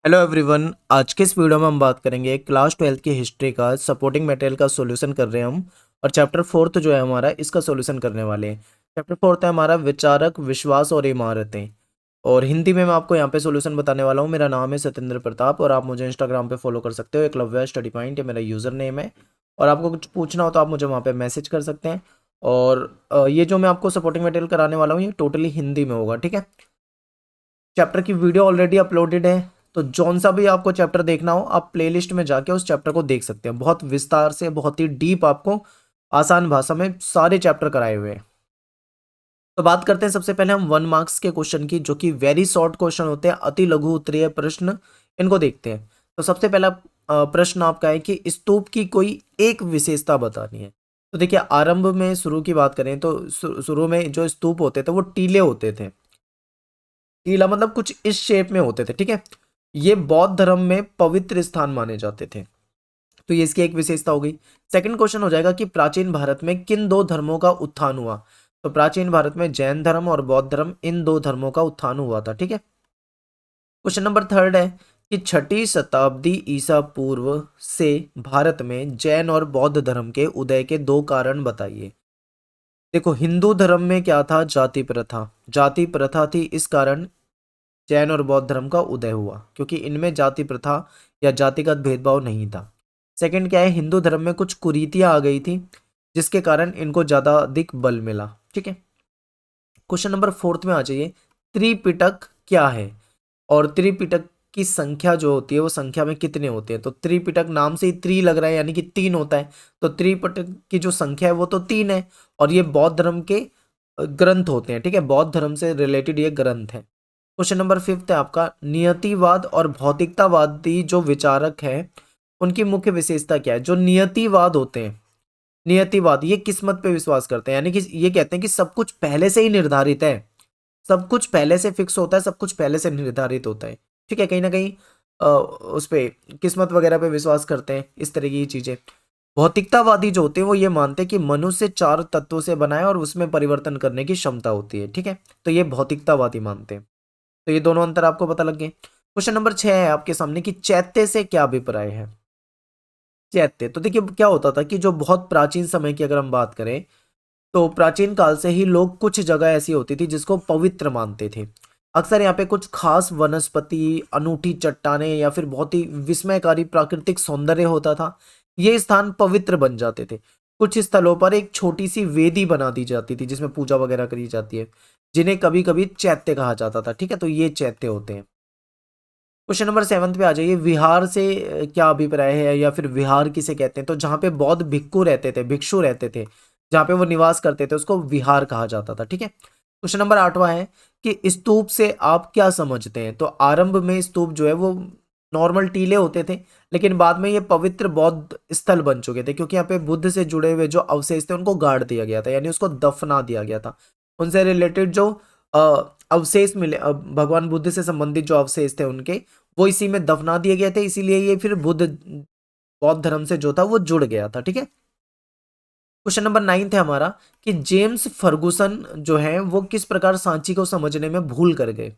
Hello everyone. आज के इस वीडियो में हम बात करेंगे क्लास 12th की हिस्ट्री का सपोर्टिंग मटेरियल का सॉल्यूशन कर रहे हैं हम। और चैप्टर फोर्थ जो है हमारा इसका सॉल्यूशन करने वाले हैं। चैप्टर फोर्थ है हमारा विचारक, विश्वास और इमारतें। और हिंदी में मैं आपको यहाँ पे सॉल्यूशन बताने वाला हूँ। मेरा नाम है सत्येंद्र प्रताप और आप मुझे इंस्टाग्राम पे फॉलो कर सकते हो। एकलव्य स्टडी पॉइंट ये मेरा यूज़र नेम है। और आपको कुछ पूछना हो तो आप मुझे वहाँ पे मैसेज कर सकते हैं। और ये जो मैं आपको सपोर्टिंग मटेरियल कराने वाला हूँ ये टोटली हिंदी में होगा, ठीक है। चैप्टर की वीडियो ऑलरेडी अपलोडेड है, तो जौन सा भी आपको चैप्टर देखना हो आप प्लेलिस्ट में जाके उस चैप्टर को देख सकते हैं। बहुत विस्तार से, बहुत ही डीप आपको आसान भाषा में सारे चैप्टर कराए हुए हैं। तो बात करते हैं सबसे पहले हम 1 मार्क्स के क्वेश्चन की, जो कि वेरी शॉर्ट क्वेश्चन होते हैं, अति लघु उत्तरीय प्रश्न। इनको देखते हैं। तो सबसे पहला प्रश्न आपका है कि स्तूप की कोई एक विशेषता बतानी है। तो देखिए, आरंभ में शुरू की बात करें तो शुरू में जो स्तूप होते थे वो टीले होते थे। टीला मतलब कुछ इस शेप में होते थे, ठीक है। ये बौद्ध धर्म में पवित्र स्थान माने जाते थे। तो ये इसकी एक विशेषता हो गई। सेकंड क्वेश्चन हो जाएगा कि प्राचीन भारत में किन दो धर्मों का उत्थान हुआ। तो प्राचीन भारत में जैन धर्म और बौद्ध धर्म, इन दो धर्मों का उत्थान हुआ था, ठीक है। क्वेश्चन नंबर थर्ड है कि छठी शताब्दी ईसा पूर्व से भारत में जैन और बौद्ध धर्म के उदय के दो कारण बताइए। देखो, हिंदू धर्म में क्या था? जाति प्रथा। जाति प्रथा थी, इस कारण जैन और बौद्ध धर्म का उदय हुआ, क्योंकि इनमें जाति प्रथा या जातिगत भेदभाव नहीं था। सेकंड क्या है? हिंदू धर्म में कुछ कुरीतियां आ गई थी, जिसके कारण इनको ज्यादा अधिक बल मिला, ठीक है। क्वेश्चन नंबर फोर्थ में आ जाइए। त्रिपिटक क्या है और त्रिपिटक की संख्या जो होती है वो संख्या में कितने होते हैं। तो त्रिपिटक नाम से ही त्रि लग रहा है, यानी कि तीन होता है। तो त्रिपिटक की जो संख्या है वो तो तीन है। और ये बौद्ध धर्म के ग्रंथ होते हैं, ठीक है। बौद्ध धर्म से रिलेटेड ये ग्रंथ है। क्वेश्चन नंबर फिफ्थ है आपका, नियतिवाद और भौतिकतावादी जो विचारक हैं उनकी मुख्य विशेषता क्या है। जो नियतिवाद होते हैं, नियतिवाद ये किस्मत पे विश्वास करते हैं, यानी कि ये कहते हैं कि सब कुछ पहले से ही निर्धारित है, सब कुछ पहले से फिक्स होता है, सब कुछ पहले से निर्धारित होता है, ठीक है। कहीं ना कहीं उस पे किस्मत वगैरह पे विश्वास करते हैं, इस तरह की चीजें। भौतिकतावादी जो होते हैं वो ये मानते हैं कि मनुष्य चार तत्वों से बना है और उसमें परिवर्तन करने की क्षमता होती है, ठीक है। तो ये भौतिकतावादी मानते हैं। तो ये दोनों अंतर आपको पता लग गए। क्वेश्चन नंबर 6 है आपके सामने कि चैत्य से क्या अभिप्राय है। चैत्य, तो देखिए क्या होता था कि जो बहुत प्राचीन समय की अगर हम बात करें तो प्राचीन काल से ही लोग, कुछ जगह ऐसी होती थी जिसको पवित्र मानते थे। अक्सर यहाँ पे कुछ खास वनस्पति, अनूठी चट्टानें या फिर बहुत ही विस्मयकारी प्राकृतिक सौंदर्य होता था। ये स्थान पवित्र बन जाते थे। कुछ स्थलों पर एक छोटी सी वेदी बना दी जाती थी जिसमें पूजा वगैरह करी जाती है, जिन्हें कभी कभी चैत्य कहा जाता था, ठीक है। तो ये चैत्य होते हैं। क्वेश्चन नंबर 7 पे आ जाइए। विहार से क्या अभिप्राय है या फिर विहार किसे कहते हैं। तो जहाँ पे बौद्ध भिक्खु रहते थे, भिक्षु रहते थे, जहाँ पे वो निवास करते थे, उसको विहार कहा जाता था, ठीक है। क्वेश्चन नंबर 8वां है कि स्तूप से आप क्या समझते हैं। तो आरंभ में स्तूप जो है वो नॉर्मल टीले होते थे, लेकिन बाद में ये पवित्र बौद्ध स्थल बन चुके थे, क्योंकि यहाँ पे बुद्ध से जुड़े हुए जो अवशेष थे उनको गाड़ दिया गया था, यानी उसको दफना दिया गया था। उनसे रिलेटेड जो अवशेष मिले, भगवान बुद्ध से संबंधित जो अवशेष थे उनके, वो इसी में दफना दिए गए थे, इसीलिए ये फिर बौद्ध धर्म से जो था वो जुड़ गया था, ठीक है। क्वेश्चन नंबर 9 है हमारा कि जेम्स फर्गुसन जो है वो किस प्रकार सांची को समझने में भूल कर गए।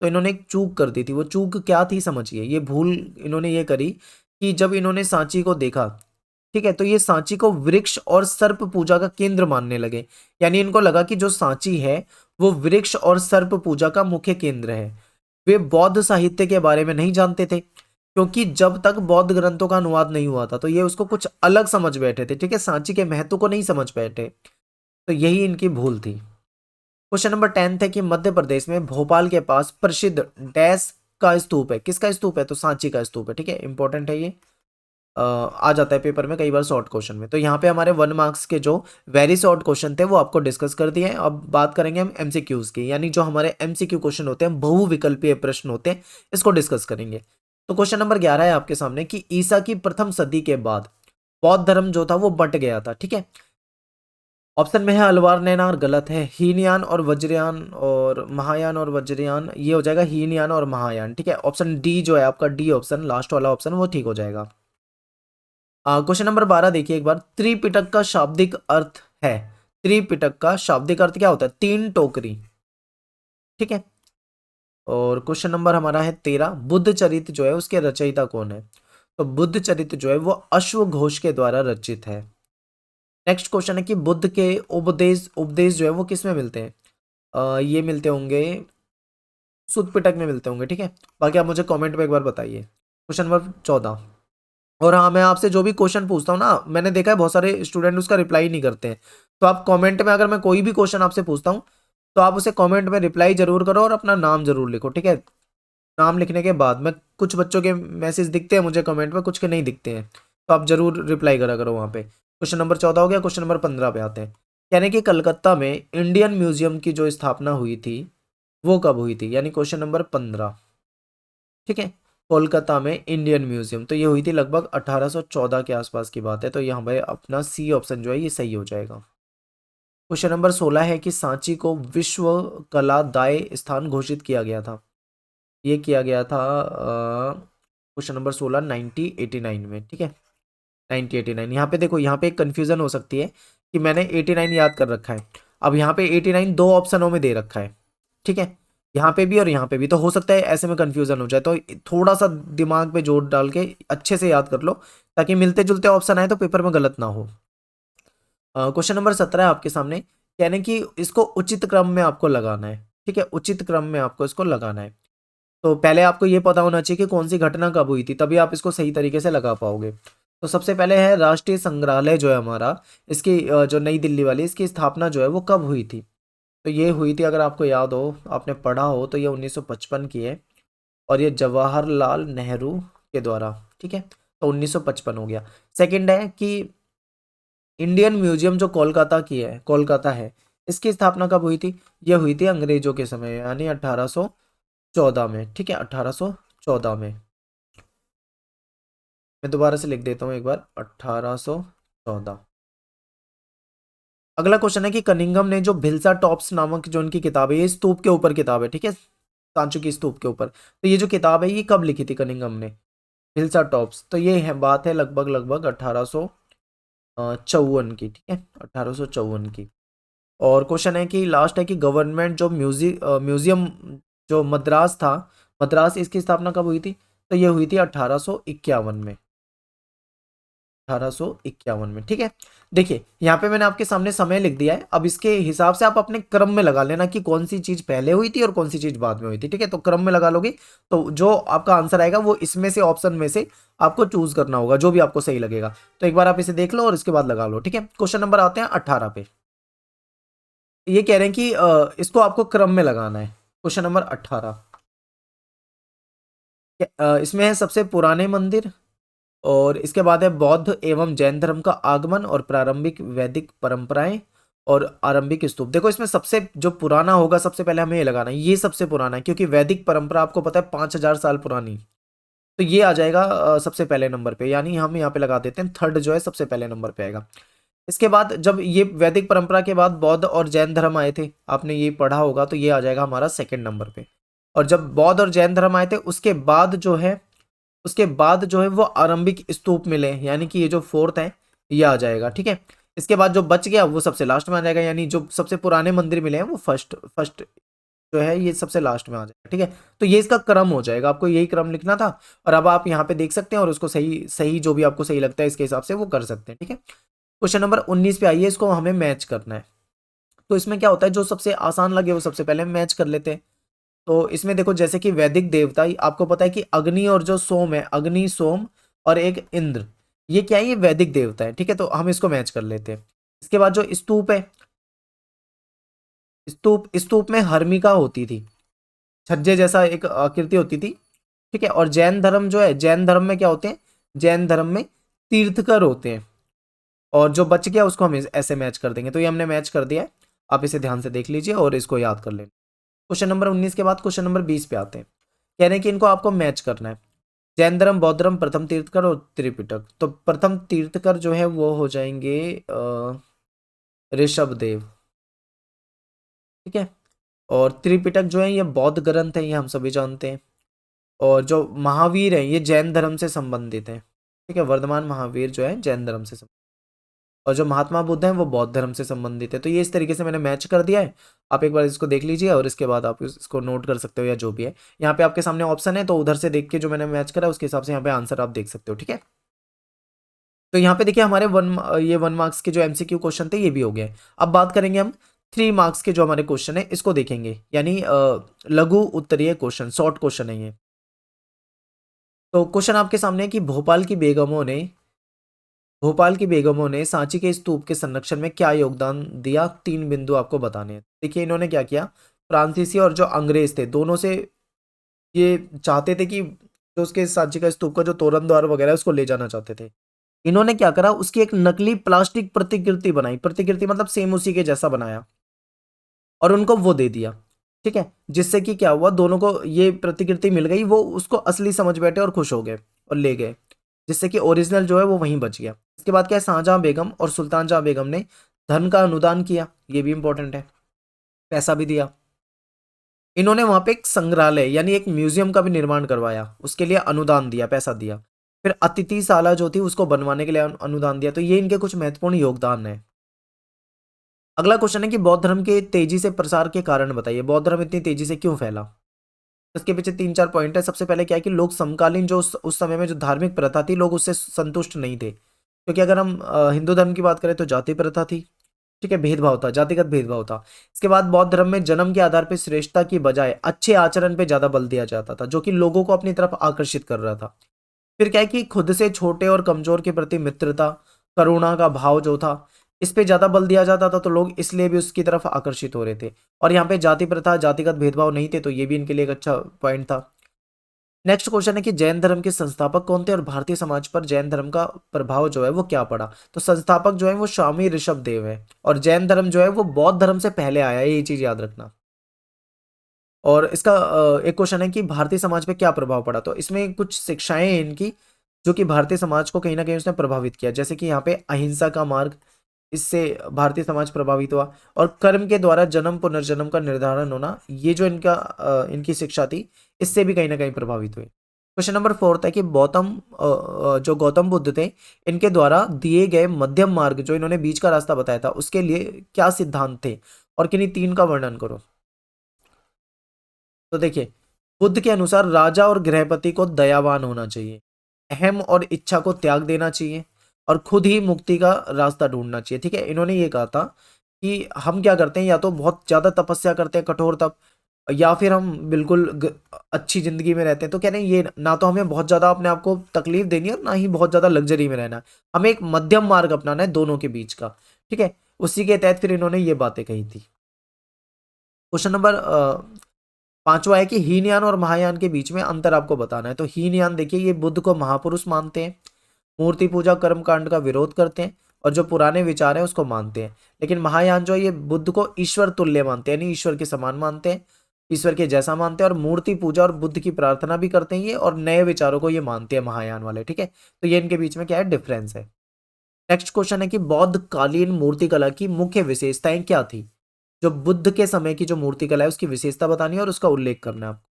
तो इन्होंने एक चूक कर दी थी। वो चूक क्या थी समझिए। ये भूल इन्होंने ये करी कि जब इन्होंने सांची को देखा, ठीक है, तो ये सांची को वृक्ष और सर्प पूजा का केंद्र मानने लगे। यानी इनको लगा कि जो सांची है वो वृक्ष और सर्प पूजा का मुख्य केंद्र है। वे बौद्ध साहित्य के बारे में नहीं जानते थे, क्योंकि जब तक बौद्ध ग्रंथों का अनुवाद नहीं हुआ था तो ये उसको कुछ अलग समझ बैठे थे, ठीक है। सांची के महत्व को नहीं समझ बैठे। तो यही इनकी भूल थी। क्वेश्चन नंबर 10 है कि मध्य प्रदेश में भोपाल के पास प्रसिद्ध डैश का स्तूप है। किसका स्तूप है? तो सांची का स्तूप है, ठीक है। इंपॉर्टेंट है ये, आ जाता है पेपर में कई बार शॉर्ट क्वेश्चन में। तो यहाँ पे हमारे 1 मार्क्स के जो वेरी शॉर्ट क्वेश्चन थे वो आपको डिस्कस कर दिए हैं। अब बात करेंगे हम एमसीक्यूज की, यानी जो हमारे एमसीक्यू क्वेश्चन होते हैं, बहुविकल्पीय प्रश्न होते हैं, इसको डिस्कस करेंगे। तो क्वेश्चन नंबर 11 है आपके सामने कि ईसा की प्रथम सदी के बाद बौद्ध धर्म जो था वो बट गया था, ठीक है। ऑप्शन में है अलवार नैनार, गलत है। हीनयान और वज्रयान और महायान और वज्रयान, ये हो जाएगा हीनयान और महायान, ठीक है। ऑप्शन डी जो है आपका, डी ऑप्शन, लास्ट वाला ऑप्शन, वो ठीक हो जाएगा। क्वेश्चन नंबर 12 देखिए एक बार। त्रिपिटक का शाब्दिक अर्थ है। त्रिपिटक का शाब्दिक अर्थ क्या होता है? तीन टोकरी, ठीक है। और क्वेश्चन नंबर हमारा है 13, बुद्ध चरित्र जो है उसके रचयिता कौन है? तो बुद्ध चरित्र जो है वो अश्वघोष के द्वारा रचित है। नेक्स्ट क्वेश्चन है कि बुद्ध के उपदेश उपदेश जो है वो किस में मिलते हैं? ये मिलते होंगे सुत पिटक में मिलते होंगे, ठीक है। बाकी आप मुझे कमेंट में एक बार बताइए। Question number 14। और हाँ, मैं आपसे जो भी क्वेश्चन पूछता हूँ ना, मैंने देखा है बहुत सारे स्टूडेंट उसका रिप्लाई नहीं करते हैं। तो आप कमेंट में, अगर मैं कोई भी क्वेश्चन आपसे पूछता हूँ तो आप उसे कमेंट में रिप्लाई जरूर करो और अपना नाम जरूर लिखो, ठीक है। नाम लिखने के बाद मैं, कुछ बच्चों के मैसेज दिखते हैं मुझे कमेंट में, कुछ के नहीं दिखते हैं, तो आप जरूर रिप्लाई करा करो वहाँ पे। क्वेश्चन नंबर 14 हो गया। क्वेश्चन नंबर 15 पे आते हैं। यानी कि कलकत्ता में इंडियन म्यूजियम की जो स्थापना हुई थी वो कब हुई थी? यानी क्वेश्चन नंबर 15, ठीक है। कोलकाता में इंडियन म्यूजियम, तो ये हुई थी लगभग 1814 के आसपास की बात है। तो यहाँ पे अपना सी ऑप्शन जो है ये सही हो जाएगा। क्वेश्चन नंबर 16 है कि सांची को विश्व कला दाय स्थान घोषित किया गया था। ये किया गया था क्वेश्चन नंबर 16 1989 में, ठीक है। 1989। यहाँ पे देखो, यहाँ पे एक कन्फ्यूजन हो सकती है कि मैंने 89 याद कर रखा है। अब यहाँ पे 89 दो ऑप्शनों में दे रखा है, ठीक है। यहाँ पे भी और यहाँ पे भी, तो हो सकता है ऐसे में कन्फ्यूजन हो जाए। तो थोड़ा सा दिमाग पे जोर डाल के अच्छे से याद कर लो, ताकि मिलते जुलते ऑप्शन आए तो पेपर में गलत ना हो। क्वेश्चन नंबर 17 है आपके सामने। यानी कि इसको उचित क्रम में आपको लगाना है, ठीक है। उचित क्रम में आपको इसको लगाना है। तो पहले आपको ये पता होना चाहिए कि कौन सी घटना कब हुई थी, तभी आप इसको सही तरीके से लगा पाओगे। तो सबसे पहले है राष्ट्रीय संग्रहालय जो है हमारा, इसकी जो नई दिल्ली वाली, इसकी स्थापना जो है वो कब हुई थी? तो ये हुई थी, अगर आपको याद हो, आपने पढ़ा हो, तो ये 1955 की है। और ये जवाहरलाल नेहरू के द्वारा, ठीक है। तो 1955 हो गया। सेकंड है कि इंडियन म्यूजियम जो कोलकाता की है, कोलकाता है, इसकी स्थापना कब हुई थी? ये हुई थी अंग्रेजों के समय, यानी 1814 में, ठीक है। 1814 में। मैं दोबारा से लिख देता हूँ एक बार, 1814। अगला क्वेश्चन है कि कनिंघम ने जो भिल्सा टॉप्स नामक जो उनकी किताब है, ये स्तूप के ऊपर किताब है, ठीक है, सांची की स्तूप के ऊपर। तो ये जो किताब है ये कब लिखी थी कनिंघम ने, भिल्सा टॉप्स? तो ये है बात है लगभग लगभग 1854 की, ठीक है, 1854 की। और क्वेश्चन है कि लास्ट है कि गवर्नमेंट जो म्यूजियम जो मद्रास था, मद्रास, इसकी स्थापना कब हुई थी? तो ये हुई थी 1851 में, 1851 में, ठीक है। देखिए यहाँ पे मैंने आपके सामने समय लिख दिया है। अब इसके हिसाब से आप अपने क्रम में लगा लेना कि कौन सी चीज पहले हुई थी और कौन सी चीज बाद में हुई थी, ठीक है। तो क्रम में लगा लोगे तो जो आपका आंसर आएगा वो इसमें से, ऑप्शन में से आपको चूज करना होगा जो भी आपको सही लगेगा। तो एक बार आप इसे देख लो और इसके बाद लगा लो, ठीक है। क्वेश्चन नंबर आते हैं 18 पे। ये कह रहे हैं कि इसको आपको क्रम में लगाना है। क्वेश्चन नंबर 18, इसमें है सबसे पुराने मंदिर, और इसके बाद है बौद्ध एवं जैन धर्म का आगमन और प्रारंभिक वैदिक परंपराएं और आरंभिक स्तूप। देखो इसमें सबसे जो पुराना होगा, सबसे पहले हमें ये लगाना है, ये सबसे पुराना है, क्योंकि वैदिक परंपरा आपको पता है 5000 साल पुरानी। तो ये आ जाएगा सबसे पहले नंबर पे, यानी हम यहाँ पे लगा देते हैं थर्ड जो है सबसे पहले नंबर पे आएगा। इसके बाद जब ये वैदिक परंपरा के बाद बौद्ध और जैन धर्म आए थे, आपने ये पढ़ा होगा, तो ये आ जाएगा हमारा सेकंड नंबर पे। और जब बौद्ध और जैन धर्म आए थे उसके बाद जो है, उसके बाद जो है वो आरंभिक स्तूप मिले, यानी कि ये जो फोर्थ है ये आ जाएगा, ठीक है। इसके बाद जो बच गया वो सबसे लास्ट में आ जाएगा, यानी जो सबसे पुराने मंदिर मिले हैं वो फर्स्ट फर्स्ट जो है ये सबसे लास्ट में आ जाएगा, ठीक है। तो ये इसका क्रम हो जाएगा, आपको यही क्रम लिखना था। और अब आप यहाँ पे देख सकते हैं और उसको सही सही जो भी आपको सही लगता है इसके हिसाब से वो कर सकते हैं, ठीक है। क्वेश्चन नंबर 19 पे आइए, इसको हमें मैच करना है। तो इसमें क्या होता है, जो सबसे आसान लगे वो सबसे पहले मैच कर लेते हैं। तो इसमें देखो, जैसे कि वैदिक देवता, आपको पता है कि अग्नि और जो सोम है, अग्नि सोम और एक इंद्र, ये क्या है, ये वैदिक देवता है, ठीक है। तो हम इसको मैच कर लेते हैं। इसके बाद जो स्तूप है, स्तूप स्तूप में हर्मिका होती थी, छज्जे जैसा एक आकृति होती थी, ठीक है। और जैन धर्म जो है, जैन धर्म में क्या होते हैं, जैन धर्म में तीर्थकर होते हैं। और जो बच गया उसको हम ऐसे मैच कर देंगे। तो ये हमने मैच कर दिया है, आप इसे ध्यान से देख लीजिए और इसको याद कर लें। क्वेश्चन नंबर 19 के बाद क्वेश्चन नंबर 20 पे आते हैं। कह रहे हैं कि इनको आपको मैच करना है। जैन धर्म, बौद्ध धर्म, प्रथम तीर्थकर और त्रिपिटक। तो प्रथम तीर्थकर जो है वो हो जाएंगे ऋषभ देव, ठीक है। और त्रिपिटक जो है ये बौद्ध ग्रंथ है, ये हम सभी जानते हैं। और जो महावीर है ये जैन धर्म से संबंधित है, ठीक है। वर्धमान महावीर जो है जैन धर्म से संबंधित। और जो महात्मा बुद्ध हैं वो बौद्ध धर्म से संबंधित है। तो ये इस तरीके से मैंने मैच कर दिया है। आप एक बार इसको देख लीजिए और इसके बाद आप इसको नोट कर सकते हो या जो भी है। यहाँ पे आपके सामने ऑप्शन है, तो उधर से देख के जो मैंने मैच करा उसके हिसाब से यहाँ पे आंसर आप देख सकते हो। ठीक है, तो यहाँ पे देखिए हमारे ये 1 मार्क्स के जो एमसीक्यू क्वेश्चन थे ये भी हो गए। अब बात करेंगे हम 3 मार्क्स के जो हमारे क्वेश्चन है इसको देखेंगे, यानी लघु उत्तरीय क्वेश्चन, शॉर्ट क्वेश्चन है ये। तो क्वेश्चन आपके सामने है कि भोपाल की बेगमों ने सांची के स्तूप के संरक्षण में क्या योगदान दिया, 3 बिंदु आपको बताने हैं। देखिए इन्होंने क्या किया, फ्रांसीसी और जो अंग्रेज थे दोनों से ये चाहते थे कि जो उसके सांची का स्तूप का जो तोरण द्वार वगैरह है उसको ले जाना चाहते थे। इन्होंने क्या करा, उसकी एक नकली प्लास्टिक प्रतिकृति बनाई, प्रतिकृति मतलब सेम उसी के जैसा बनाया और उनको वो दे दिया। ठीक है, जिससे कि क्या हुआ, दोनों को ये प्रतिकृति मिल गई, वो उसको असली समझ बैठे और खुश हो गए और ले गए, जिससे कि ओरिजिनल जो है वो वहीं बच गया। इसके बाद क्या है, शाहजहां बेगम और सुल्तान जहां बेगम ने धन का अनुदान किया, ये भी इंपॉर्टेंट है, पैसा भी दिया। इन्होंने वहां पे एक संग्रहालय यानी एक म्यूजियम का भी निर्माण करवाया, उसके लिए अनुदान दिया, पैसा दिया। फिर अतिथिशाला जो थी उसको बनवाने के लिए अनुदान दिया। तो ये इनके कुछ महत्वपूर्ण योगदान है। अगला क्वेश्चन है कि बौद्ध धर्म के तेजी से प्रसार के कारण बताइए, बौद्ध धर्म इतनी तेजी से क्यों फैला। इसके पीछे 3-4 पॉइंट है। सबसे पहले क्या है कि लोग समकालीन जो उस समय में जो धार्मिक प्रथा थी, लोग उससे संतुष्ट नहीं थे, क्योंकि अगर हम हिंदू धर्म की बात करें तो जाति प्रथा थी। ठीक है, भेदभाव था, जातिगत भेदभाव था। इसके बाद बौद्ध धर्म में जन्म के आधार पर श्रेष्ठता की बजाय अच्छे आचरण पे ज्यादा बल दिया जाता था, जो कि लोगों को अपनी तरफ आकर्षित कर रहा था। फिर क्या है कि खुद से छोटे और कमजोर के प्रति मित्रता, करुणा का भाव जो था, इस पे ज्यादा बल दिया जाता था, तो लोग इसलिए भी उसकी तरफ आकर्षित हो रहे थे। और यहाँ पे जाति प्रथा, जातिगत भेदभाव नहीं थे, तो ये भी इनके लिए एक अच्छा पॉइंट था। नेक्स्ट क्वेश्चन है कि जैन धर्म के संस्थापक कौन थे और भारतीय समाज पर जैन धर्म का प्रभाव जो है वो क्या पड़ा। तो संस्थापक जो है वो स्वामी ऋषभ देव है, और जैन धर्म जो है वो बौद्ध धर्म से पहले आया है, ये चीज याद रखना। और इसका एक क्वेश्चन है कि भारतीय समाज पे क्या प्रभाव पड़ा। तो इसमें कुछ शिक्षाएं हैं इनकी जो कि भारतीय समाज को कहीं ना कहीं उसने प्रभावित किया, जैसे कि यहाँ पे अहिंसा का मार्ग, इससे भारतीय समाज प्रभावित हुआ। और कर्म के द्वारा जन्म पुनर्जन्म का निर्धारण होना, ये जो इनकी शिक्षा थी, इससे भी कहीं ना कहीं प्रभावित हुए। क्वेश्चन नंबर 4 है कि जो गौतम बुद्ध थे, इनके द्वारा दिए गए मध्यम मार्ग, जो इन्होंने बीच का रास्ता बताया था, उसके लिए क्या सिद्धांत थे और किन्हीं 3 का वर्णन करो। तो देखिए, बुद्ध के अनुसार राजा और गृहपति को दयावान होना चाहिए, अहम और इच्छा को त्याग देना चाहिए, और खुद ही मुक्ति का रास्ता ढूंढना चाहिए। ठीक है, इन्होंने ये कहा था कि हम क्या करते हैं, या तो बहुत ज्यादा तपस्या करते हैं, कठोर तप, या फिर हम बिल्कुल अच्छी जिंदगी में रहते हैं। तो कह रहे हैं ये ना तो हमें बहुत ज्यादा अपने आप को तकलीफ देनी है और ना ही बहुत ज्यादा लग्जरी में रहना है, हमें एक मध्यम मार्ग अपनाना है दोनों के बीच का। ठीक है, उसी के तहत फिर इन्होंने ये बातें कही थी। क्वेश्चन नंबर 5वां है कि हीनयान और महायान के बीच में अंतर आपको बताना है। तो हीनयान देखिए, ये बुद्ध को महापुरुष मानते हैं, मूर्ति पूजा कर्म कांड का विरोध करते हैं, और जो पुराने विचार हैं उसको मानते हैं। लेकिन महायान जो है ये बुद्ध को ईश्वर तुल्य मानते हैं, यानी ईश्वर के समान मानते हैं, ईश्वर के जैसा मानते हैं, और मूर्ति पूजा और बुद्ध की प्रार्थना भी करते हैं ये, और नए विचारों को ये मानते हैं महायान वाले। ठीक है, तो ये इनके बीच में क्या है, डिफरेंस है। नेक्स्ट क्वेश्चन है कि बौद्ध कालीन मूर्तिकला की मुख्य विशेषताएं क्या थी। जो बुद्ध के समय की जो मूर्तिकला है उसकी विशेषता बतानी है और उसका उल्लेख करना है आपको।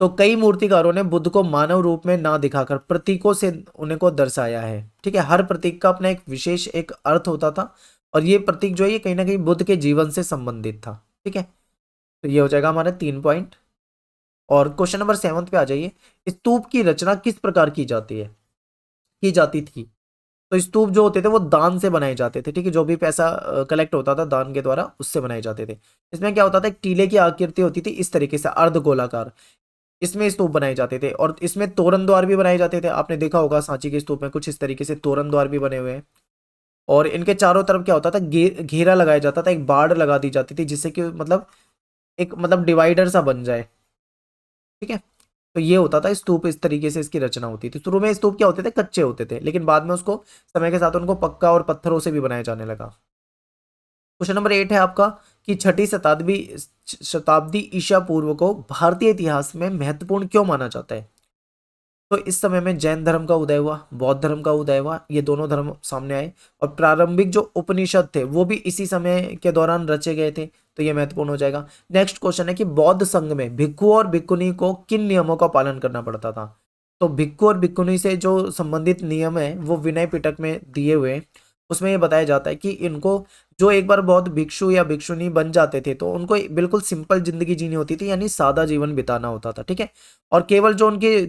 तो कई मूर्तिकारों ने बुद्ध को मानव रूप में ना दिखाकर प्रतीकों से उन्हें को दर्शाया है। ठीक है, हर प्रतीक का अपना एक विशेष एक अर्थ होता था, और ये प्रतीक जो है ये कहीं ना कहीं बुद्ध के जीवन से संबंधित था। ठीक है, तो ये हो जाएगा हमारे 3 पॉइंट। और क्वेश्चन नंबर 7 पे आ जाइए, स्तूप की रचना किस प्रकार की जाती थी। तो स्तूप जो होते थे वो दान से बनाए जाते थे। ठीक है, जो भी पैसा कलेक्ट होता था दान के द्वारा, उससे बनाए जाते थे। इसमें क्या होता था, एक टीले की आकृति होती थी इस तरीके से, अर्ध गोलाकार, इसमें स्तूप बनाए जाते थे, और इसमें तोरण द्वार भी बनाए जाते थे। आपने देखा होगा सांची के स्तूप में कुछ इस तरीके से तोरण द्वार भी बने हुए हैं। और इनके चारों तरफ क्या होता था, घेरा लगाया जाता था, एक बाड़ लगा दी जाती थी, जिससे कि मतलब एक मतलब डिवाइडर सा बन जाए। ठीक है, तो ये होता था स्तूप, इस तरीके से इसकी रचना होती थी। शुरू में स्तूप क्या होते थे, कच्चे होते थे, लेकिन बाद में उसको समय के साथ उनको पक्का और पत्थरों से भी बनाया जाने लगा। क्वेश्चन नंबर 8 है आपका कि छठी शताब्दी ईसा पूर्व को भारतीय इतिहास में महत्वपूर्ण क्यों माना जाता है। तो इस समय में जैन धर्म का उदय हुआ, बौद्ध धर्म का उदय हुआ, ये दोनों धर्म सामने आए, और प्रारंभिक जो उपनिषद थे वो भी इसी समय के दौरान रचे गए थे, तो ये महत्वपूर्ण हो जाएगा। नेक्स्ट क्वेश्चन है कि बौद्ध संघ में भिक्खु और भिक्खुनी को किन नियमों का पालन करना पड़ता था। तो भिक्खु और भिक्खुनी से जो संबंधित नियम है वो विनय पिटक में दिए हुए हैं। उसमें ये बताया जाता है कि इनको जो एक बार बहुत भिक्षु या भिक्षुनी बन जाते थे तो उनको बिल्कुल सिंपल जिंदगी जीनी होती थी, यानी सादा जीवन बिताना होता था, ठीक है। और केवल जो उनके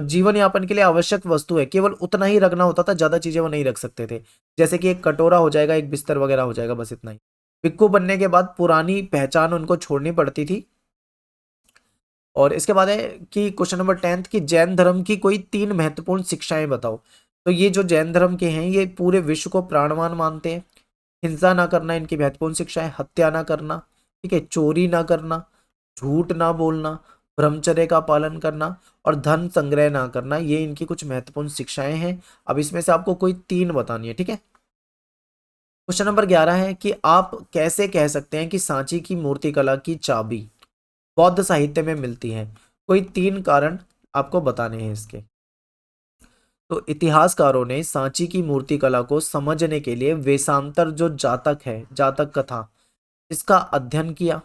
जीवन यापन के लिए आवश्यक वस्तु है केवल उतना ही रखना होता था, ज्यादा चीजें वो नहीं रख सकते थे। जैसे कि एक कटोरा हो जाएगा, एक बिस्तर वगैरह हो जाएगा, बस इतना ही। भिक्खु बनने के बाद पुरानी पहचान उनको छोड़नी पड़ती थी। और इसके बाद है कि क्वेश्चन नंबर 10 की जैन धर्म की कोई 3 महत्वपूर्ण शिक्षाएं बताओ। तो ये जो जैन धर्म के हैं ये पूरे विश्व को प्राणवान मानते हैं। हिंसा ना करना इनकी महत्वपूर्ण शिक्षा है, हत्या ना करना, ठीक है, चोरी ना करना, झूठ ना बोलना, ब्रह्मचर्य का पालन करना और धन संग्रह ना करना, ये इनकी कुछ महत्वपूर्ण शिक्षाएं हैं। अब इसमें से आपको कोई 3 बतानी है, ठीक है। क्वेश्चन नंबर 11 है कि आप कैसे कह सकते हैं कि सांची की मूर्तिकला की चाबी बौद्ध साहित्य में मिलती है। कोई 3 कारण आपको बताने हैं इसके। तो इतिहासकारों ने सांची की मूर्तिकला को समझने के लिए वेशांतर जो जातक है, जातक कथा, इसका अध्ययन किया।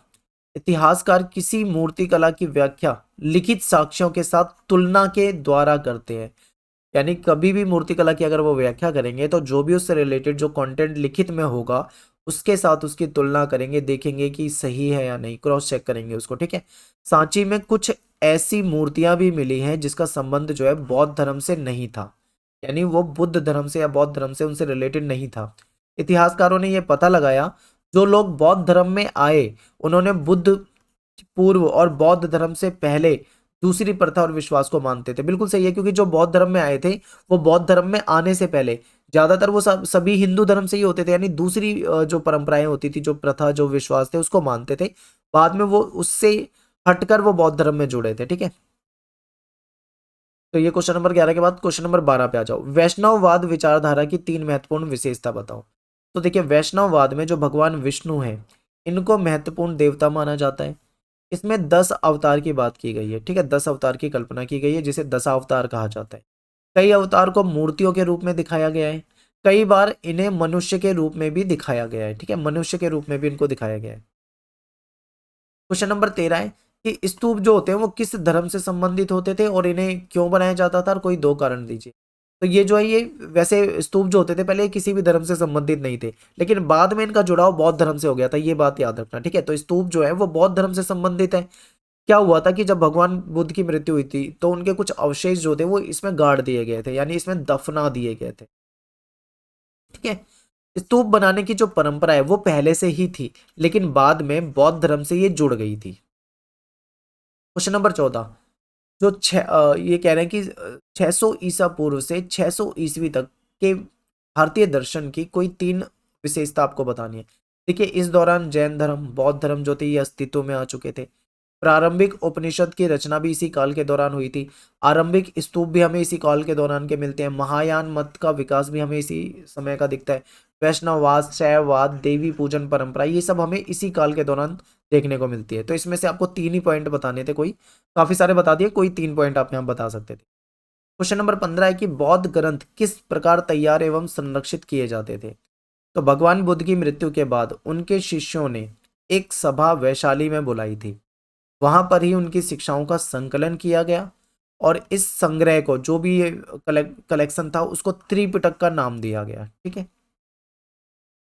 इतिहासकार किसी मूर्तिकला की व्याख्या लिखित साक्ष्यों के साथ तुलना के द्वारा करते हैं। यानी कभी भी मूर्तिकला की अगर वो व्याख्या करेंगे तो जो भी उससे रिलेटेड जो कंटेंट लिखित में होगा उसके साथ उसकी तुलना करेंगे, देखेंगे कि सही है या नहीं, क्रॉस चेक करेंगे उसको, ठीक है। सांची में कुछ ऐसी मूर्तियां भी मिली हैं जिसका संबंध जो है बौद्ध धर्म से नहीं था, यानी वो बुद्ध धर्म से या बौद्ध धर्म से उनसे रिलेटेड नहीं था। इतिहासकारों ने यह पता लगाया जो लोग बौद्ध धर्म में आए उन्होंने बुद्ध पूर्व और बौद्ध धर्म से पहले दूसरी प्रथा और विश्वास को मानते थे। बिल्कुल सही है, क्योंकि जो बौद्ध धर्म में आए थे वो बौद्ध धर्म में आने से पहले ज्यादातर वो सभी हिंदू धर्म से ही होते थे, यानी दूसरी जो परंपराएं होती थी, जो प्रथा, जो विश्वास थे उसको मानते थे। बाद में वो उससे हटकर वो बौद्ध धर्म में जुड़े थे, ठीक है। तो ये क्वेश्चन नंबर 11 के बाद क्वेश्चन नंबर 12 पे आ जाओ। वैष्णववाद विचारधारा की 3 महत्वपूर्ण विशेषता बताओ। तो देखिए वैष्णववाद में जो भगवान विष्णु है इनको महत्वपूर्ण देवता माना जाता है। इसमें 10 अवतार की बात की गई है, ठीक है, 10 अवतार की कल्पना की गई है जिसे दशावतार कहा जाता है। कई अवतार को मूर्तियों के रूप में दिखाया गया है, कई बार इन्हें मनुष्य के रूप में भी दिखाया गया है, ठीक है, मनुष्य के रूप में भी इनको दिखाया गया है। क्वेश्चन नंबर 13 है कि स्तूप जो होते हैं वो किस धर्म से संबंधित होते थे और इन्हें क्यों बनाया जाता था, और कोई 2 कारण दीजिए। तो ये जो है ये वैसे स्तूप जो होते थे पहले किसी भी धर्म से संबंधित नहीं थे, लेकिन बाद में इनका जुड़ाव बौद्ध धर्म से हो गया था, ये बात याद रखना, ठीक है। तो स्तूप जो है वो बौद्ध धर्म से संबंधित है। क्या हुआ था कि जब भगवान बुद्ध की मृत्यु हुई थी तो उनके कुछ अवशेष जो थे वो इसमें गाड़ दिए गए थे, यानी इसमें दफना दिए गए थे, ठीक है। स्तूप बनाने की जो परंपरा है वो पहले से ही थी, लेकिन बाद में बौद्ध धर्म से ये जुड़ गई थी। क्वेश्चन नंबर 14, जो ये कह रहे हैं कि 600 ईसा पूर्व से 600 ईस्वी तक के भारतीय दर्शन की कोई 3 विशेषता आपको बतानी है। देखिए इस दौरान जैन धर्म, बौद्ध धर्म जो थे ये अस्तित्व में आ चुके थे। प्रारंभिक उपनिषद की रचना भी इसी काल के दौरान हुई थी। आरंभिक स्तूप भी हमें इसी काल के दौरान के मिलते हैं। महायान मत का विकास भी हमें इसी समय का दिखता है। वैष्णववाद, शैववाद, देवी पूजन परंपरा, ये सब हमें इसी काल के दौरान देखने को मिलती है। तो इसमें से आपको 3 ही पॉइंट बताने थे, कोई काफी सारे बता दिए, कोई 3 पॉइंट आप यहाँ बता सकते थे। क्वेश्चन नंबर 15 है कि बौद्ध ग्रंथ किस प्रकार तैयार एवं संरक्षित किए जाते थे। तो भगवान बुद्ध की मृत्यु के बाद उनके शिष्यों ने एक सभा वैशाली में बुलाई थी। वहां पर ही उनकी शिक्षाओं का संकलन किया गया और इस संग्रह को, जो भी ये कलेक्शन था, उसको त्रिपिटक का नाम दिया गया, ठीक है।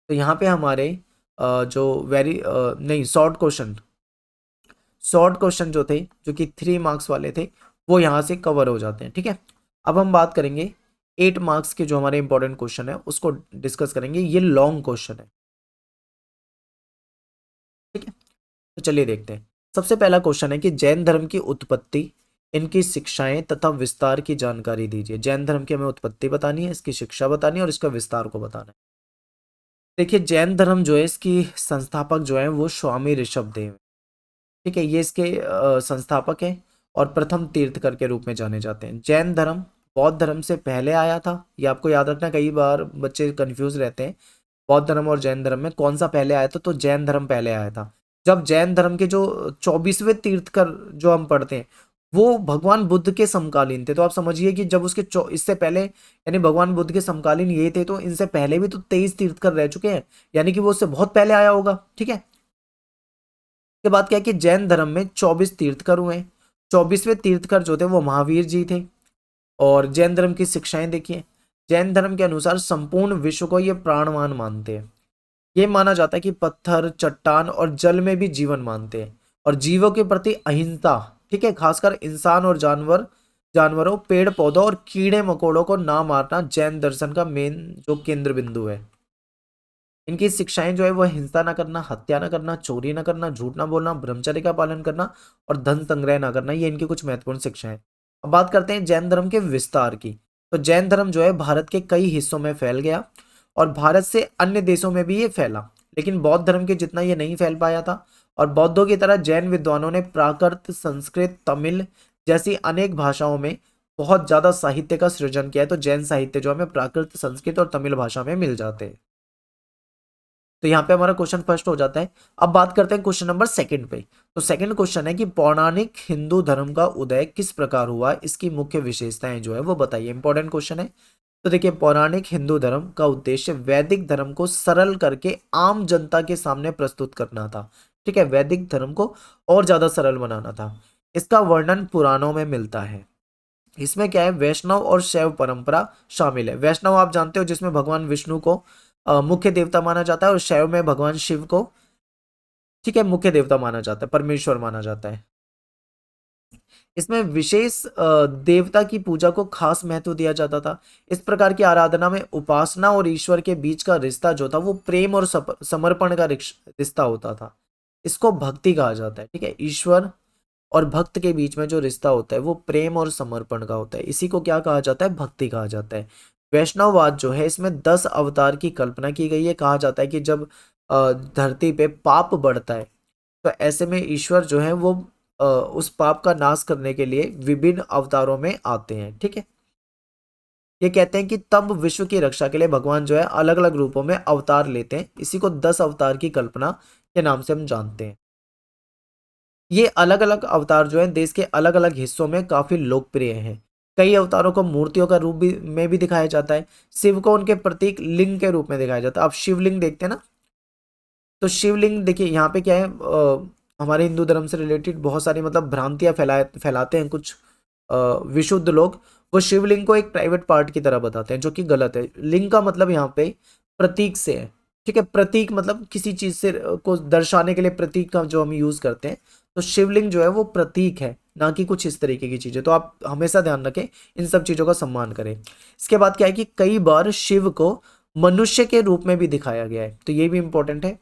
तो यहाँ पे हमारे जो नहीं, शॉर्ट क्वेश्चन जो थे, जो कि 3 मार्क्स वाले थे, वो यहाँ से कवर हो जाते हैं, ठीक है। अब हम बात करेंगे 8 मार्क्स के जो हमारे इंपॉर्टेंट क्वेश्चन है उसको डिस्कस करेंगे। ये लॉन्ग क्वेश्चन है, ठीक है। तो चलिए देखते हैं। सबसे पहला क्वेश्चन है कि जैन धर्म की उत्पत्ति, इनकी शिक्षाएं तथा विस्तार की जानकारी दीजिए। जैन धर्म की हमें उत्पत्ति बतानी है, इसकी शिक्षा बतानी है और इसका विस्तार को बताना है। देखिए जैन धर्म जो है इसकी संस्थापक जो है वो स्वामी ऋषभदेव, ठीक है, ये इसके संस्थापक हैं और प्रथम तीर्थकर के रूप में जाने जाते हैं। जैन धर्म बौद्ध धर्म से पहले आया था, ये आपको याद रखना, कई बार बच्चे कंफ्यूज रहते हैं बौद्ध धर्म और जैन धर्म में कौन सा पहले आया था। तो जैन धर्म पहले आया था। जब जैन धर्म के जो 24वें तीर्थकर जो हम पढ़ते हैं वो भगवान बुद्ध के समकालीन थे, तो आप समझिए कि जब उसके इससे पहले, यानी भगवान बुद्ध के समकालीन ये थे, तो इनसे पहले भी तो 23 तीर्थकर रह चुके हैं, यानी कि वो उससे बहुत पहले आया होगा, ठीक है। के बाद क्या है कि जैन धर्म में 24 तीर्थकर हुए। 24वें तीर्थकर जो थे वो महावीर जी थे। और जैन धर्म की शिक्षाएं देखिए। जैन धर्म के अनुसार संपूर्ण विश्व को ये प्राणवान मानते हैं। ये माना जाता है कि पत्थर, चट्टान और जल में भी जीवन मानते हैं और जीवों के प्रति अहिंसा, ठीक है, खासकर इंसान और जानवरों, पेड़ पौधों और कीड़े मकोड़ों को ना मारना जैन दर्शन का मेन जो केंद्र बिंदु है। इनकी शिक्षाएं जो है वो हिंसा ना करना, हत्या ना करना, चोरी ना करना, झूठ ना बोलना, ब्रह्मचर्य का पालन करना और धन संग्रह ना करना, ये इनकी कुछ महत्वपूर्ण शिक्षाएं हैं। अब बात करते हैं जैन धर्म के विस्तार की। तो जैन धर्म जो है भारत के कई हिस्सों में फैल गया और भारत से अन्य देशों में भी ये फैला, लेकिन बौद्ध धर्म के जितना ये नहीं फैल पाया था। और बौद्धों की तरह जैन विद्वानों ने प्राकृत, संस्कृत, तमिल जैसी अनेक भाषाओं में बहुत ज्यादा साहित्य का सृजन किया है। तो जैन साहित्य जो हमें प्राकृत, संस्कृत और तमिल भाषा में मिल जाते हैं। तो यहाँ पे हमारा क्वेश्चन फर्स्ट हो जाता है। अब बात करते हैं क्वेश्चन नंबर सेकंड पे। तो सेकंड क्वेश्चन है कि पौराणिक हिंदू धर्म का उदय किस प्रकार हुआ, इसकी मुख्य विशेषताएं जो है वो बताइए। इंपॉर्टेंट क्वेश्चन है। तो देखिए, पौराणिक हिंदू धर्म का उद्देश्य वैदिक धर्म को सरल करके आम जनता के सामने प्रस्तुत करना था। ठीक है, वैदिक धर्म को और ज्यादा सरल बनाना था। इसका वर्णन पुराणों में मिलता है। इसमें क्या है, वैष्णव और शैव परंपरा शामिल है। वैष्णव आप जानते हो जिसमें भगवान विष्णु को मुख्य देवता माना जाता है और शैव में भगवान शिव को, ठीक है, मुख्य देवता माना जाता है, परमेश्वर माना जाता है। इसमें विशेष देवता की पूजा को खास महत्व दिया जाता था। इस प्रकार की आराधना में उपासना और ईश्वर के बीच का रिश्ता जो था वो प्रेम और समर्पण का रिश्ता होता था। इसको भक्ति कहा जाता है। ठीक है, ईश्वर और भक्त के बीच में जो रिश्ता होता है वो प्रेम और समर्पण का होता है। इसी को क्या कहा जाता है, भक्ति कहा जाता है। वैष्णववाद जो है इसमें 10 अवतार की कल्पना की गई है। कहा जाता है कि जब धरती पे पाप बढ़ता है तो ऐसे में ईश्वर जो है वो उस पाप का नाश करने के लिए विभिन्न अवतारों में आते हैं। ठीक है, ये कहते हैं कि तब विश्व की रक्षा के लिए भगवान जो है अलग अलग रूपों में अवतार लेते हैं। इसी को 10 अवतार की कल्पना के नाम से हम जानते हैं। ये अलग अलग अवतार जो है देश के अलग अलग हिस्सों में काफी लोकप्रिय हैं। कई अवतारों को मूर्तियों का रूप भी में भी दिखाया जाता है। शिव को उनके प्रतीक लिंग के रूप में दिखाया जाता है। आप शिवलिंग देखते हैं ना, तो शिवलिंग देखिए यहाँ पे क्या है, हमारे हिंदू धर्म से रिलेटेड बहुत सारी मतलब भ्रांतियां फैलाते हैं कुछ विशुद्ध लोग। वो शिवलिंग को एक प्राइवेट पार्ट की तरह बताते हैं, जो कि गलत है। लिंग का मतलब यहाँ पे प्रतीक से है। ठीक है, प्रतीक मतलब किसी चीज से को दर्शाने के लिए प्रतीक का जो हम यूज करते हैं। तो शिवलिंग जो है वो प्रतीक है, ना कि कुछ इस तरीके की चीजें। तो आप हमेशा ध्यान रखें, इन सब चीजों का सम्मान करें। इसके बाद क्या है कि कई बार शिव को मनुष्य के रूप में भी दिखाया गया है। तो ये भी इंपॉर्टेंट है,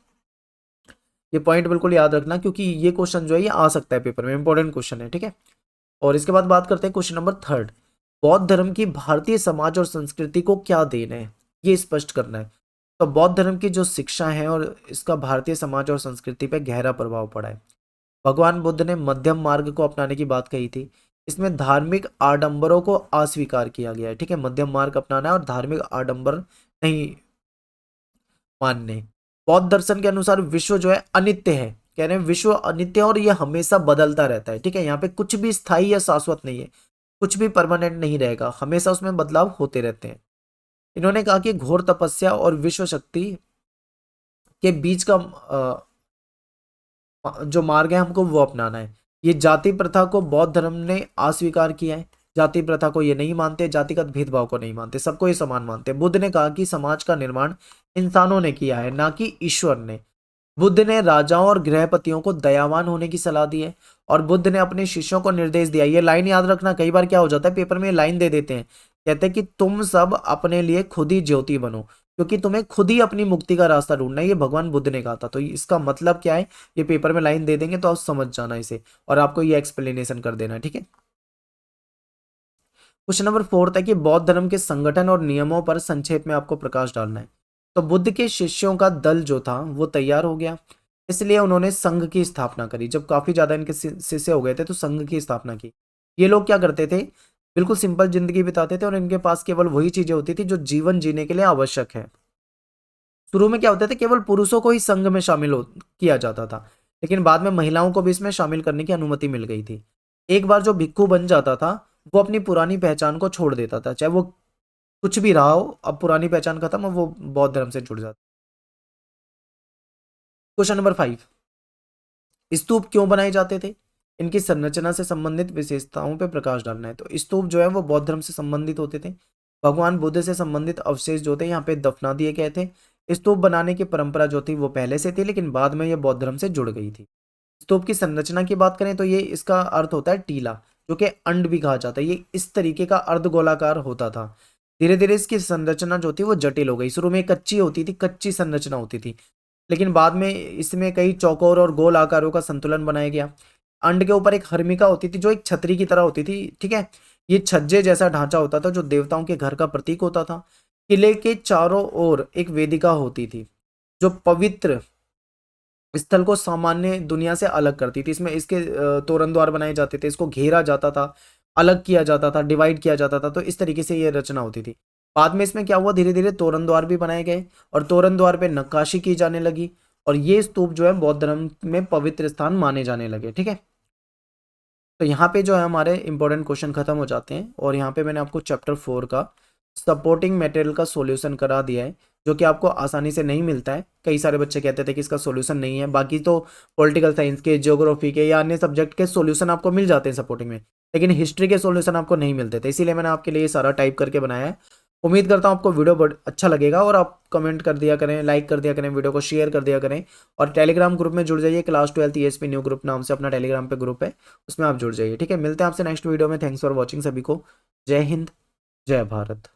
ये पॉइंट बिल्कुल याद रखना, क्योंकि ये क्वेश्चन जो है ये आ सकता है पेपर में, इंपॉर्टेंट क्वेश्चन है। ठीक है, और इसके बाद बात करते हैं क्वेश्चन नंबर थर्ड। बौद्ध धर्म की भारतीय समाज और संस्कृति को क्या देन है, ये स्पष्ट करना है। तो बौद्ध धर्म की जो शिक्षा है और इसका भारतीय समाज और संस्कृति पर गहरा प्रभाव पड़ा है। भगवान बुद्ध ने मध्यम मार्ग को अपनाने की बात कही थी। इसमें धार्मिक आडंबरों को अस्वीकार किया गया है। ठीक है, मध्यम मार्ग अपनाना है और धार्मिक आडंबर नहीं मानने। बौद्ध दर्शन के अनुसार विश्व जो है अनित्य है। कह रहे हैं विश्व अनित्य है और यह हमेशा बदलता रहता है। ठीक है, यहाँ पे कुछ भी स्थायी या शाश्वत नहीं है, कुछ भी परमानेंट नहीं रहेगा, हमेशा उसमें बदलाव होते रहते हैं। इन्होंने कहा कि घोर तपस्या और विश्व शक्ति के बीच का जो मार्ग है हमको वो अपनाना है। ये जाति प्रथा को बौद्ध धर्म ने अस्वीकार किया है। जाति प्रथा को ये नहीं मानते, जातिगत भेदभाव को नहीं मानते, सबको ये समान मानते हैं। बुद्ध ने कहा कि समाज का निर्माण इंसानों ने किया है, ना कि ईश्वर ने। बुद्ध ने राजाओं और गृहपतियों को दयावान होने की सलाह दी है और बुद्ध ने अपने शिष्यों को निर्देश दिया। ये लाइन याद रखना, कई बार क्या हो जाता है पेपर में लाइन दे देते हैं, कहते हैं कि तुम सब अपने लिए खुद ही ज्योति बनो, क्योंकि तुम्हें खुद ही अपनी मुक्ति का रास्ता ढूंढना है। ये भगवान बुद्ध ने कहा था। तो इसका मतलब क्या है, ये पेपर में लाइन दे देंगे तो आप समझ जाना इसे, और आपको ये एक्सप्लेनेशन कर देना है। ठीक है, क्वेश्चन नंबर फोर्थ है कि बौद्ध धर्म के संगठन और नियमों पर संक्षेप में आपको प्रकाश डालना है। तो बुद्ध के शिष्यों का दल जो था वो तैयार हो गया, इसलिए उन्होंने संघ की स्थापना करी। जब काफी ज्यादा इनके शिष्य हो गए थे तो संघ की स्थापना की। ये लोग क्या करते थे, बिल्कुल सिंपल जिंदगी बिताते थे और इनके पास केवल वही चीजें होती थी जो जीवन जीने के लिए आवश्यक है। शुरू में क्या होता था, केवल पुरुषों को ही संघ में शामिल किया जाता था, लेकिन बाद में महिलाओं को भी इसमें शामिल करने की अनुमति मिल गई थी। एक बार जो भिक्खु बन जाता था वो अपनी पुरानी पहचान को छोड़ देता था, चाहे वो कुछ भी रहा हो। अब पुरानी पहचान खत्म और वो बौद्ध धर्म से जुड़ जाता। क्वेश्चन नंबर 5, स्तूप क्यों बनाए जाते थे। इनकी संरचना से संबंधित विशेषताओं पे प्रकाश डालना है। तो स्तूप जो है वो बौद्ध धर्म से संबंधित होते थे। भगवान बुद्ध से संबंधित अवशेष जो थे यहाँ पे दफना दिए गए थे। स्तूप बनाने की परंपरा जो थी वो पहले से थी, लेकिन बाद में ये बौद्ध धर्म से जुड़ गई थी। स्तूप की संरचना की बात करें तो ये इसका अर्थ होता है टीला, जो कि अंड भी कहा जाता है। ये इस तरीके का अर्धगोलाकार होता था। धीरे धीरे इसकी संरचना जो थी वो जटिल हो गई। शुरू में कच्ची होती थी, कच्ची संरचना होती थी, लेकिन बाद में इसमें कई चौकोर और गोल आकारों का संतुलन बनाया गया। अंड के ऊपर एक हर्मिका होती थी जो एक छतरी की तरह होती थी, ठीक है। ये छज्जे जैसा ढांचा होता था जो देवताओं के घर का प्रतीक होता था। किले के चारों ओर एक वेदिका होती थी जो पवित्र स्थल को सामान्य दुनिया से अलग करती थी। इसमें इसके तोरण द्वार बनाए जाते थे, इसको घेरा जाता था, अलग किया जाता था, डिवाइड किया जाता था। तो इस तरीके से ये रचना होती थी। बाद में इसमें क्या हुआ, धीरे धीरे तोरण द्वार भी बनाए गए और तोरण द्वार पे नक्काशी की जाने लगी, और ये स्तूप जो है बौद्ध धर्म में पवित्र स्थान माने जाने लगे, ठीक है। तो यहाँ पे जो है हमारे इंपॉर्टेंट क्वेश्चन खत्म हो जाते हैं, और यहाँ पे मैंने आपको चैप्टर 4 का सपोर्टिंग मटेरियल का सॉल्यूशन करा दिया है, जो कि आपको आसानी से नहीं मिलता है। कई सारे बच्चे कहते थे कि इसका सॉल्यूशन नहीं है। बाकी तो पॉलिटिकल साइंस के, ज्योग्राफी के या अन्य सब्जेक्ट के सॉल्यूशन आपको मिल जाते हैं सपोर्टिंग में, लेकिन हिस्ट्री के सॉल्यूशन आपको नहीं मिलते थे। इसीलिए मैंने आपके लिए ये सारा टाइप करके बनाया है। उम्मीद करता हूँ आपको वीडियो बहुत अच्छा लगेगा, और आप कमेंट कर दिया करें, लाइक कर दिया करें, वीडियो को शेयर कर दिया करें, और टेलीग्राम ग्रुप में जुड़ जाइए। क्लास 12 ESP न्यू ग्रुप नाम से अपना टेलीग्राम पे ग्रुप है, उसमें आप जुड़ जाइए, ठीक है। मिलते हैं आपसे नेक्स्ट वीडियो में। थैंक्स फॉर वॉचिंग सभी को। जय हिंद, जय भारत।